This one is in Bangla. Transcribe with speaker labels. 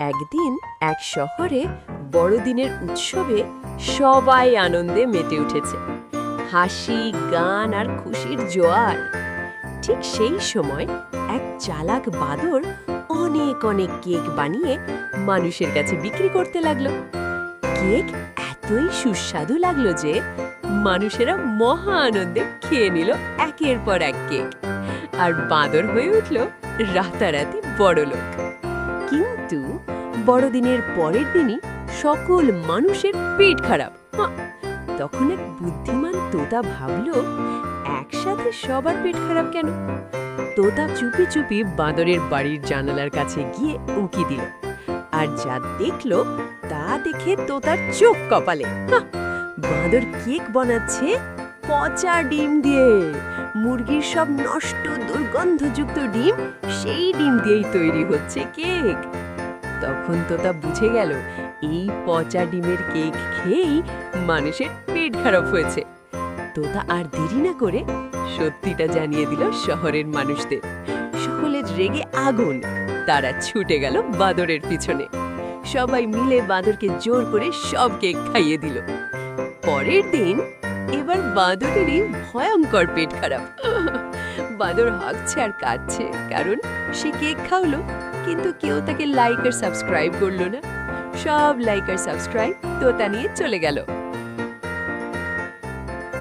Speaker 1: একদিন এক শহরে বড়দিনের উৎসবে সবাই আনন্দে মেতে উঠেছে। হাসি, গান আর খুশির জোয়ার। ঠিক সেই সময় এক চালাক বাদর অনেক অনেক কেক বানিয়ে মানুষের কাছে বিক্রি করতে লাগলো। কেক এতই সুস্বাদু লাগলো যে মানুষেরা মহা আনন্দে খেয়ে নিল একের পর এক কেক, আর বাঁদর হয়ে উঠল রাতারাতি বড়লোক। কিন্তু বড়দিনের পরের দিনই সকল মানুষের পেট খারাপ। তখন এক বুদ্ধিমান তোতা ভাবল, একসাথে সবার পেট খারাপ কেন? তোতা চুপি চুপি বাঁদরের বাড়ির জানালার কাছে গিয়ে উঁকি দিল, আর যা দেখল তা দেখে তোতার চোখ কপালে। বাঁদর কেক বানাচ্ছে পচা ডিম দিয়ে। মুরগির সব নষ্ট দুর্গন্ধযুক্ত ডিম, সেই ডিম দিয়েই তৈরি হচ্ছে কেক। তখন তোতা বুঝে গেল এই পচা ডিমের কেক খেয়েই মানুষের পেট খারাপ হয়েছে। তোতা আর দেরি না করে সত্যিটা জানিয়ে দিল শহরের মানুষদের। সকলের রেগে আগুন, তারা ছুটে গেল বাঁদরের পিছনে। সবাই মিলে বাঁদরকে জোর করে সব কেক খাইয়ে দিল। পরের দিন এবার বাঁদরেরই ভয়ঙ্কর পেট খারাপ। বাঁদর হাঁকছে আর কাঁদছে, কারণ সে কেক খাওয়ালো কিন্তু কেউ তাকে লাইক আর সাবস্ক্রাইব করলো না। সব লাইক আর সাবস্ক্রাইব তোতা নিয়ে চলে গেল।